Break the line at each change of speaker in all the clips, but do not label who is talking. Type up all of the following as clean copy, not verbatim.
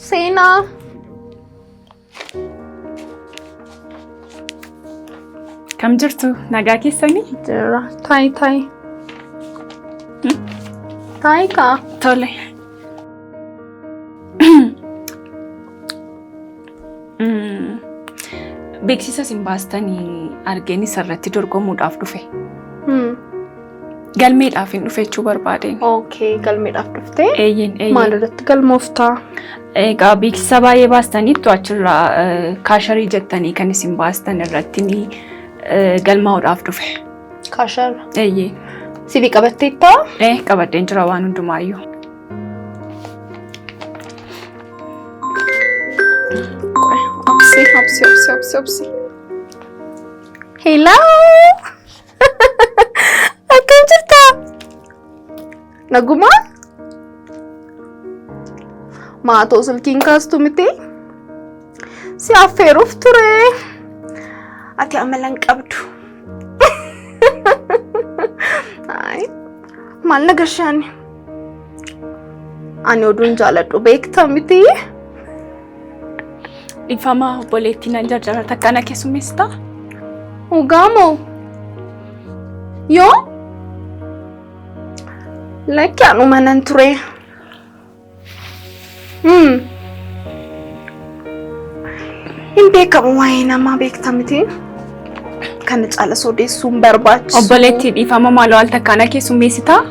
Sena.
Kam jirtu nagaa keessanii?
Jira. Tai. Tai ka.
Tole. Beeksisa isin baastanii arganii sarratti dorgomuudhaaf dhufe. Galmeedhaaf hin dhufe jechuu barbaadeen.
Okay, galmeedhaaf dhufte.
Eeyyen.
Maalirratti galmooftaa?
Egaa beeksisa baay'ee baastaniittu achirraa kaasharii jettanii kan isin baastan irratti galmaa'uudhaaf dhufe.
Kaashar.
Eeyyee.
Sibi qabatteettaa?
Qabaddeen jira waan hundumaayyuu.
Obsi. Hello. Akkam jirta? Naguma? Maatoo silkiin kaastu miti? Si affeeruuf ture. Ati amalan qabdu. Ay, maal nagashaani? Ani oduun jaaladhu beektaa miti?
Ifama obboleettii nan jarjarata akkana keessummeessitaa?
Ugamo. Yoo? Lakki anuma nan ture. Hin beekamu waa'ee namaa beektaa miti? Kana caala odeessuun barbaachisu.
Obboleettii dhiifama maaloo al takkaana keessummeessitaa?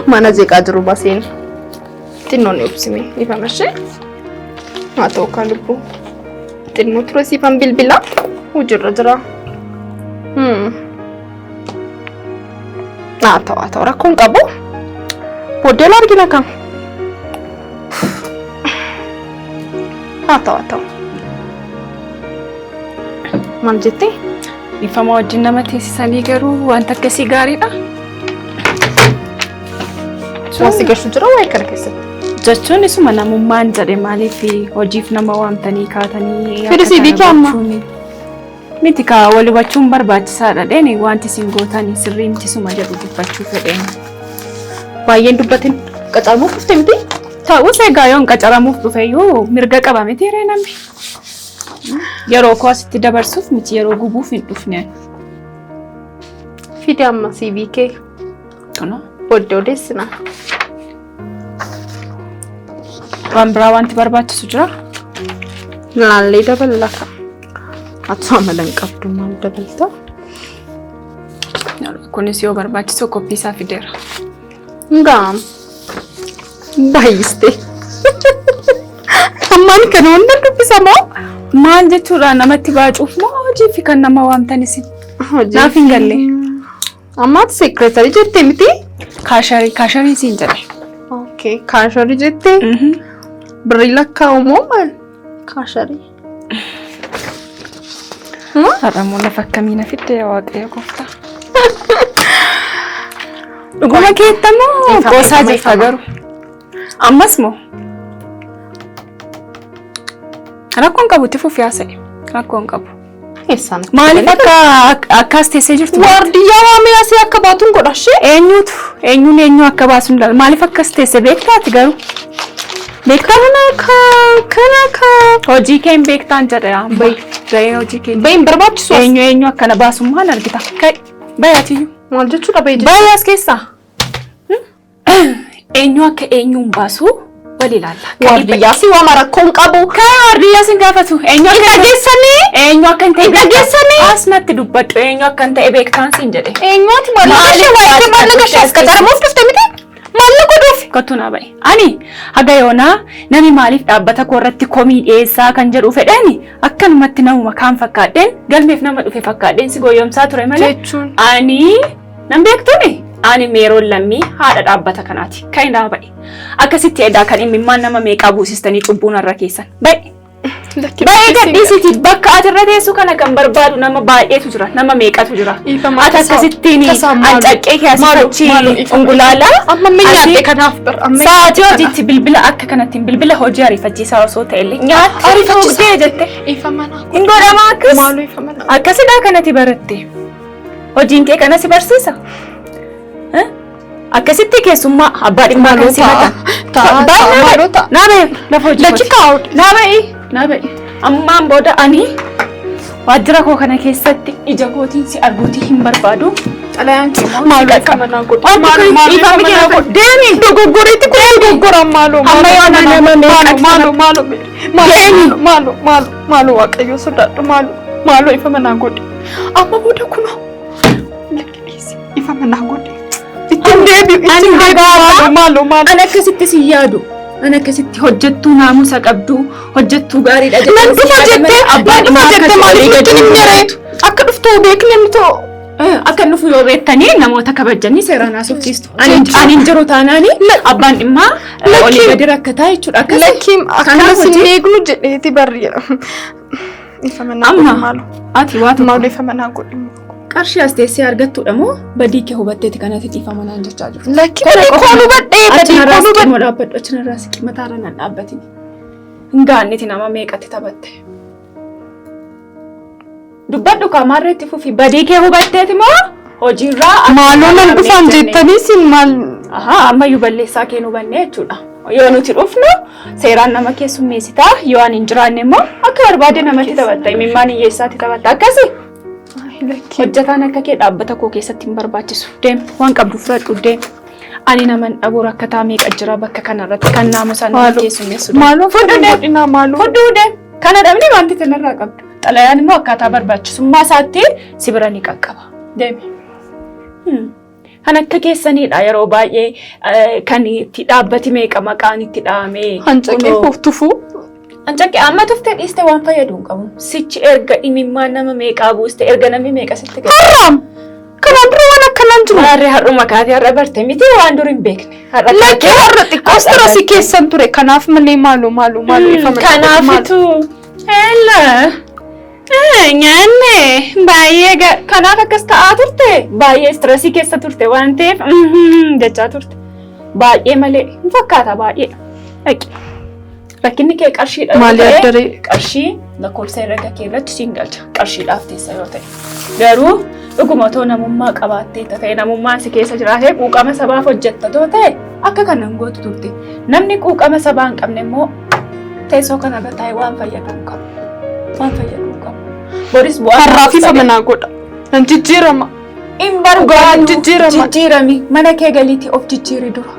Mana jeeqaa jiru baseen. Xinnoon ibsime ifama ishee. Haa ta'u kan lubbu. Xinnoo ture siifan bilbila. Hojiirra jira. Haa ta'u rakkoon qabu. Booddee argina kan. Haa ta'u. Maal jettee?
Ifama wajjin nama teessisanii garuu wanta akkasii gaariidha.
Wasi gashu jira waa'ee kana keessatti.
Jechuun isuma namummaan jedhe maaliif hojiif nama waamtanii kaatanii
Fedhi si biki amma.
Miti ka wal hubachuun barbaachisaadha dheeni wanti isin gootanii sirrii miti suma jedhu dubbachuu fedheen.
Baay'een dubbatin qacaramuuf dhufte miti?
Ta'us egaa yoon qacaramuuf dhufeyyuu mirga qaba miti ree namni. Yeroo koo asitti dabarsuuf miti yeroo gubuuf hin dhufne.
Fidi amma CV kee.
Kana.
Booddee odeessina.
Waan biraa wanti barbaachisu jira?
Laallee dabalata. Atuma malan qabdu maal dabalta?
Kunis yoo barbaachisu koppii isaa fideera.
Ngaam. Baay'iste. Ammaan kana hunda dubbisamoo?
Maal jechuudha namatti baacuuf moo hojii fi kan nama waamtan isin? Naaf hin galle.
Ammaati seekreetarii jettee miti?
Kaasharii siin jedhe.
Okay, kaasharii jettee? Birrii lakkaa'u moo maal? Kaasharii.
Har'ammoo lafa akkamiina fidde waaqayyo gooftaa. Dhuguma keettamoo qoosaa jirta garuu. Ammas moo? Rakkoon qabutti fufiyaa se'e. Rakkoon qabu. Maaliif akkas teessee jirtu?
Waardiyyaa waamee asii akka baatuun godhashee?
Eenyu akka baasuun dhala. Maaliif akkas teessee beektaati garuu?
Beektaa kana
hojii kee hin beektaan jedha. Gahee hojii kee.
Bayin barbaachisu.
Eenyu akkana baasummaan argita. Bayaatiyyuu.
Maal jechuudha bayi
jechuudha? Bayaas keessaa. Eenyu akka eenyuun baasuu wal ilaalla.
Waardiyyaa si waama rakkoon qabu.
Kan waardiyyaa sin gaafatu. Eenyu akka hin ta'e
dhageessanii.
Asnatti dubbadhu eenyu akka hin ta'e beektaan sin jedhe.
Eenyuuti maallaqashee as qacaramuuf dhufte miti? Maallaqa dhufi.
Kottu naa ba'i. Ani haga yoonaa nami maaliif dhaabbata koo irratti komii dhiyeessaa kan jedhu fedhani akkanumatti namuma kaan fakkaadheen galmeef nama dhufe fakkaadheen si gooyomsaa ture malee.
Jechuun.
Ani nan beektuuni. Ani meeroon lammii haadha dhaabbata kanaati. Kan naa ba'i. Akkasitti edaa kan imimmaan nama meeqaa buusistanii cubbuun irra keessan. Ba'i. Baay'ee gadhiisiti bakka ati irra teessu kana kan barbaadu nama baay'eetu jira. Nama meeqatu jira. Ati akkasittiin ancaqqee keessatti ungulaala.
Amma nyaadhe kanaaf bar.
Sa'aatii hojiitti bilbila akka kanattiin bilbila hojii ariifachiisaa osoo ta'ellee nyaatti ariifachiisee jette. Hin godhamaa akkas. Akkasidhaa kanatti baratte. Hojiin kee kana si barsiisa. akkasitti keessummaa abbaa dhimmaa kan simatan naabe lafa hojii naabe ammaan booda ani waajjira koo kana keessatti ija kootiin si arguutii hin barbaadu. Xalayaan kee maal kana naan godhe maal deemi dogoggoreetti kun dogoggora maaloo maaloo waaqayyo sodaadhu maaloo ifa manaa godhe amma booda kunoo ifa manaa godhe ittiin deebi'u maaloo ani akkasitti si yaadu. Ana akkasitti hojjettuu naamusa qabdu hojjettuu gaariidha jedhee nan dhufa jettee abbaan dhimma jettee maaliif nutti hin mireetu akka dhuftuu beekne mitoo akka nufu yoo beektanii namoota kabajanii seeraan haasofsiistu ani jiru taanaani abbaan dhimmaa olii gadi rakkataa jechuudha akkasii lakkiin akkanas hin eegnu jedheeti barri ifa manaa godhu maaloo ati waatu maaloo ifa manaa godhu qarshii as teessee argattuudha moo badii kee hubatteeti kanatti dhiifama naan jechaa jiru. Lakki badii koon hubadhee badii koon hubadhee dhaabbadhu achinarraa siqi mataarra nan dhaabbatini. Hin gaanniti nama meeqatti taphatte. Dubbadhu kaamaarreetti fufi badii kee hubatteeti moo hojiirraa maaloo nan dhufaan jettanii sin maal ammayyuu balleessaa kee nu hubannee jechuudha. Yoo nuti dhufnu seeraan nama keessummeessitaa yoo ani hin jiraanne immoo akka barbaade namatti taphatta imimmaan hiyyeessaatti taphatta akkasii. Hojjetaan akka kee dhaabbata koo keessatti hin barbaachisu. Deem waan qabdu fudhadhu deem. Ani naman dhabuu rakkataa meeqa jira bakka kanarratti kan naamusaan nama keessummeessudha. Maaloo fudhu deem. Fudhu deem. Kana dhabni wanti kanarraa qabdu. Xalayaan immoo akkaataa barbaachisummaa isaatti si bira ni qaqqaba. Deemi. Kan akka keessanidha yeroo baay'ee kan itti dhaabbati meeqa maqaan itti dhahamee. Hancaqee tufuu. Ancaqqee amma tuftee dhiiste waan fayyadu hin qabu. Sichi erga dhimimmaan nama meeqaa buuste erga namni meeqa sitti galu. Haram! Kanaan dura waan akkanaan jiru. Harree har'uma kaatee har'a barte miti waan dur hin beekne. Lakkee har'a xiqqoo stressii keessan ture. Kanaaf malee maaloo ifa malee. Kanaafitu ella nyaanne baay'ee kanaaf akkas ta'aa turte baay'ee stressii keessa turte waan ta'eef jechaa turte. Baay'ee malee hin fakkaata baay'ee. Dhaqi. Rakkinni kee qarshiidha. Maali addaree? Qarshii lakkoofsa herrega kee irratti siin galcha. Qarshiidhaaf teessa yoo ta'e. Garuu dhuguma too namummaa qabaattee ta'e namummaan si keessa jiraatee quuqama sabaaf hojjetta too ta'e akka kanan gootu turte. Namni quuqama sabaa hin qabne immoo teessoo kanarra taa'ee waan fayyadu hin qabu. Waan fayyadu hin qabu. Boris bu'aa har'aaf ifa manaa godha. Nan jijjiirama. In barbaadu jijjiirami. Mana kee galiitii of jijjiiri dura.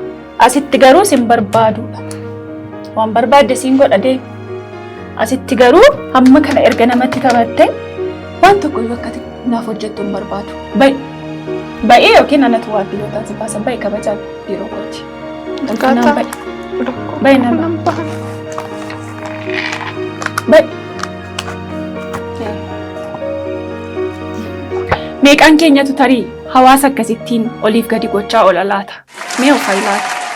Asitti garuu sin barbaadudha. Waan barbaadde siin godha deemi. Asitti garuu hamma kana erga namatti taphatte waan tokko yoo akkati naaf hojjettu hin barbaadu. Baay'ee yookiin anatu waardiyootaan si baasan baay'ee kabajaan yeroo kooti. Baay'ee nama. Meeqaan keenyatu tarii hawaasa akkasittiin oliif gadi gochaa oola laata? Mee of ilaala.